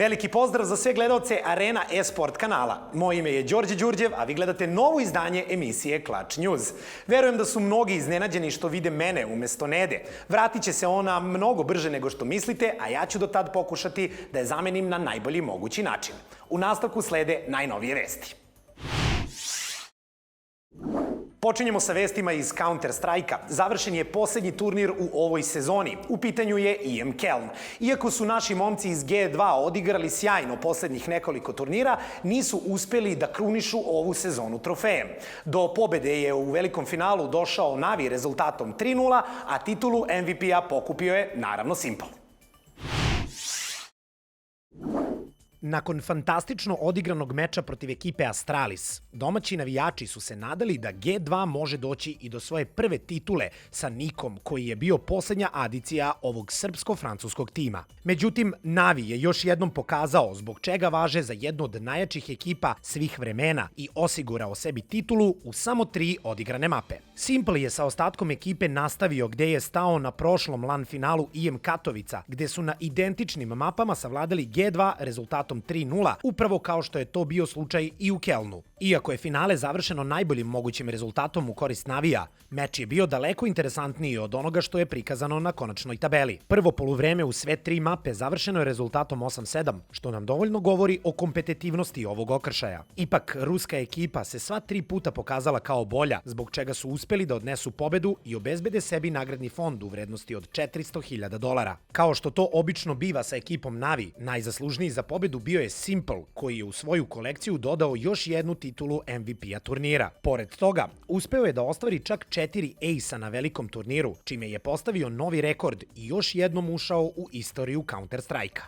Veliki pozdrav za sve gledalce Arena Esport kanala. Moje ime je Đorđe Đurđev, a vi gledate novo izdanje emisije Clutch News. Verujem da su mnogi iznenađeni što vide mene umesto Nede. Vratit će se ona mnogo brže nego što mislite, a ja ću do tad pokušati da je zamenim na najbolji mogući način. U nastavku slede najnovije vesti. Počinjemo sa vestima iz Counter-Strike-a. Završen je poslednji turnir u ovoj sezoni. U pitanju je IM Keln. Iako su naši momci iz G2 odigrali sjajno poslednjih nekoliko turnira, nisu uspeli da krunišu ovu sezonu trofejem. Do pobede je u velikom finalu došao Navi rezultatom 3:0, a titulu MVP-a pokupio je naravno Simple. Nakon fantastično odigranog meča protiv ekipe Astralis, domaći navijači su se nadali da G2 može doći i do svoje prve titule sa Nikom, koji je bio poslednja adicija ovog srpsko-francuskog tima. Međutim, Navi je još jednom pokazao zbog čega važe za jednu od najjačih ekipa svih vremena i osigurao sebi titulu u samo 3 odigrane mape. Simple je sa ostatkom ekipe nastavio gde je stao na prošlom LAN finalu IM Katovica, gde su na identičnim mapama savladali G2 rezultatom 3:0, upravo kao što je to bio slučaj i u Kelnu. Iako je finale završeno najboljim mogućim rezultatom u korist Navija, meč je bio daleko interesantniji od onoga što je prikazano na konačnoj tabeli. Prvo poluvreme u sve 3 mape završeno je rezultatom 8:7, što nam dovoljno govori o kompetitivnosti ovog okršaja. Ipak, ruska ekipa se sva 3 puta pokazala kao bolja, zbog čega su uspeli da odnesu pobedu i obezbede sebi nagradni fond u vrednosti od $400.000. Kao što to obično biva sa ekipom Navi, najzaslužniji za pobedu bio je Simple, koji je u svoju kolekciju dodao još jednu titulu MVP-a turnira. Pored toga, uspeo je da ostvari čak 4 ace-a na velikom turniru, čime je postavio novi rekord i još jednom ušao u istoriju Counter-Strike-a.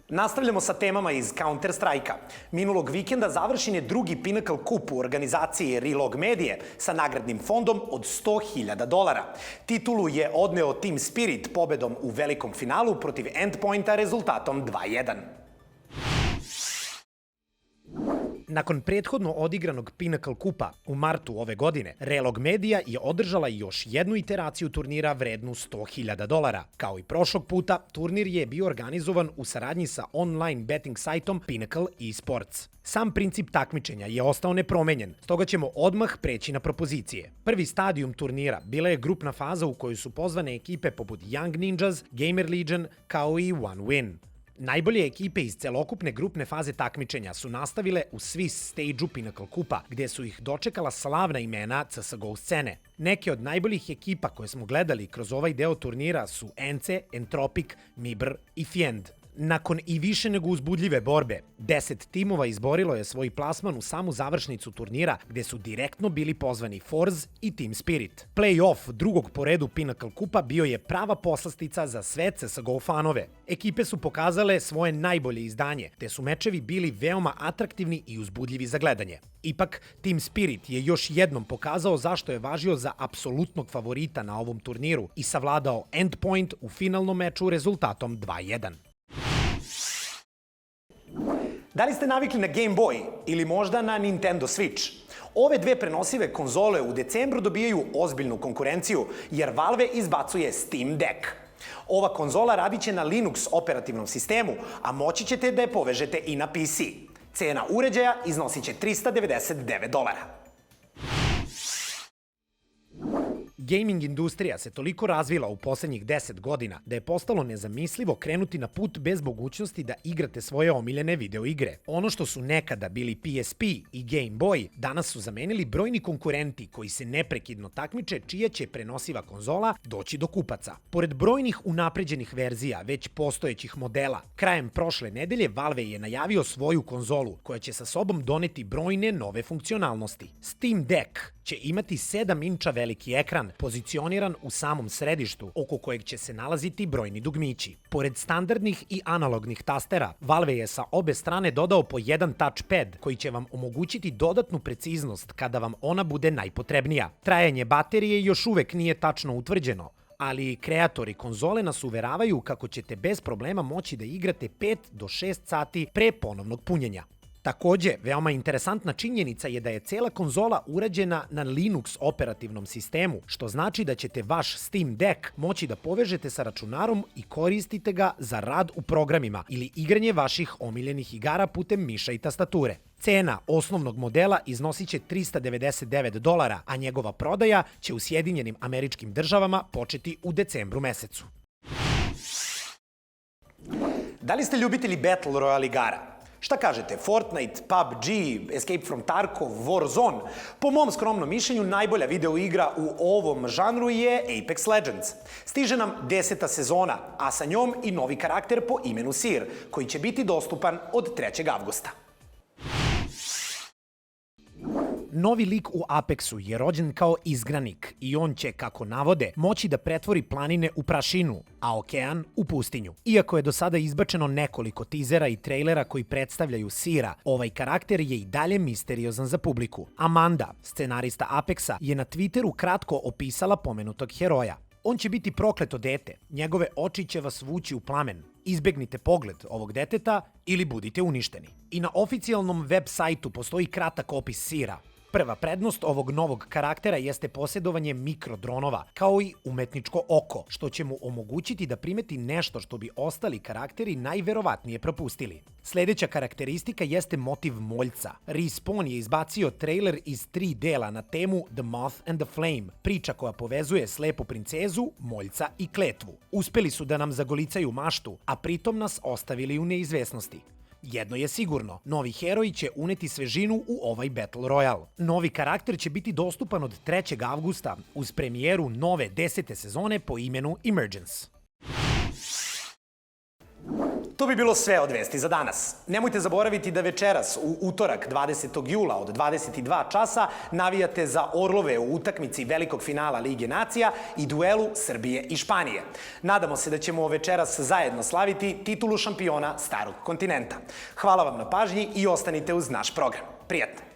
Nastavljamo sa temama iz Counter-Strike-a. Minulog vikenda završen je drugi Pinnacle Cup u organizaciji Relog Medije sa nagradnim fondom od $100.000. Titulu je odneo Team Spirit pobedom u velikom finalu protiv Endpointa rezultatom 2:1. Nakon prethodno odigranog Pinnacle Cupa u martu ove godine, Relog Media je održala još jednu iteraciju turnira vrednu $100.000. Kao i prošlog puta, turnir je bio organizovan u saradnji sa online betting sajtom Pinnacle Esports. Sam princip takmičenja je ostao nepromenjen, stoga ćemo odmah preći na propozicije. Prvi stadijum turnira bila je grupna faza u kojoj su pozvane ekipe poput Young Ninjas, Gamer Legion kao i One Win. Najbolje ekipe iz celokupne grupne faze takmičenja su nastavile u Swiss stage-u Pinnacle Cupa, gde su ih dočekala slavna imena CSGO scene. Neke od najboljih ekipa koje smo gledali kroz ovaj deo turnira su Ence, Entropic, Mibr i Fjend. Nakon i više nego uzbudljive borbe, 10 timova izborilo je svoj plasman u samu završnicu turnira, gde su direktno bili pozvani Force i Team Spirit. Play-off drugog po redu Pinnacle Cupa bio je prava poslastica za sve CSGO fanove. Ekipe su pokazale svoje najbolje izdanje, te su mečevi bili veoma atraktivni i uzbudljivi za gledanje. Ipak, Team Spirit je još jednom pokazao zašto je važio za apsolutnog favorita na ovom turniru i savladao Endpoint u finalnom meču rezultatom 2:1. Da li ste navikli na Game Boy ili možda na Nintendo Switch? Ove dve prenosive konzole u decembru dobijaju ozbiljnu konkurenciju jer Valve izbacuje Steam Deck. Ova konzola radit će na Linux operativnom sistemu, a moći ćete da je povežete i na PC. Cena uređaja iznosit će $399. Gaming industrija se toliko razvila u poslednjih 10 godina da je postalo nezamislivo krenuti na put bez mogućnosti da igrate svoje omiljene videoigre. Ono što su nekada bili PSP i Game Boy, danas su zamenili brojni konkurenti koji se neprekidno takmiče čija će prenosiva konzola doći do kupaca. Pored brojnih unapređenih verzija već postojećih modela, krajem prošle nedelje Valve je najavio svoju konzolu koja će sa sobom doneti brojne nove funkcionalnosti. Steam Deck će imati 7 inča veliki ekran, pozicioniran u samom središtu, oko kojeg će se nalaziti brojni dugmići. Pored standardnih i analognih tastera, Valve je sa obe strane dodao po jedan touchpad koji će vam omogućiti dodatnu preciznost kada vam ona bude najpotrebnija. Trajanje baterije još uvek nije tačno utvrđeno, ali kreatori konzole nas uveravaju kako ćete bez problema moći da igrate 5 do 6 sati pre ponovnog punjenja. Takođe, veoma interesantna činjenica je da je cela konzola urađena na Linux operativnom sistemu, što znači da ćete vaš Steam Deck moći da povežete sa računarom i koristite ga za rad u programima ili igranje vaših omiljenih igara putem miša i tastature. Cena osnovnog modela iznosit će $399, a njegova prodaja će u Sjedinjenim Američkim Državama početi u decembru mesecu. Da li ste ljubitelji Battle Royale igara? Šta kažete? Fortnite, PUBG, Escape from Tarkov, Warzone? Po mom skromnom mišljenju, najbolja video igra u ovom žanru je Apex Legends. Stiže nam 10. sezona, a sa njom i novi karakter po imenu Sir, koji će biti dostupan od 3. avgusta. Novi lik u Apexu je rođen kao izgranik i on će, kako navode, moći da pretvori planine u prašinu, a okean u pustinju. Iako je do sada izbačeno nekoliko tizera i trejlera koji predstavljaju Sira, ovaj karakter je i dalje misteriozan za publiku. Amanda, scenarista Apexa, je na Twitteru kratko opisala pomenutog heroja. On će biti prokleto dete, njegove oči će vas vući u plamen. Izbegnite pogled ovog deteta ili budite uništeni. I na oficijalnom web sajtu postoji kratak opis Sira. Prva prednost ovog novog karaktera jeste posjedovanje mikrodronova, kao i umetničko oko, što će mu omogućiti da primeti nešto što bi ostali karakteri najverovatnije propustili. Sledeća karakteristika jeste motiv moljca. Respawn je izbacio trailer iz 3 dela na temu The Moth and the Flame, priča koja povezuje slepu princezu, moljca i kletvu. Uspeli su da nam zagolicaju maštu, a pritom nas ostavili u neizvesnosti. Jedno je sigurno, novi heroj će uneti svežinu u ovaj Battle Royale. Novi karakter će biti dostupan od 3. avgusta uz premijeru nove 10. sezone po imenu Emergence. To bi bilo sve od vesti za danas. Nemojte zaboraviti da večeras, u utorak 20. jula od 22 časa, navijate za Orlove u utakmici velikog finala Lige nacija i duelu Srbije i Španije. Nadamo se da ćemo večeras zajedno slaviti titulu šampiona Starog kontinenta. Hvala vam na pažnji i ostanite uz naš program. Prijatno!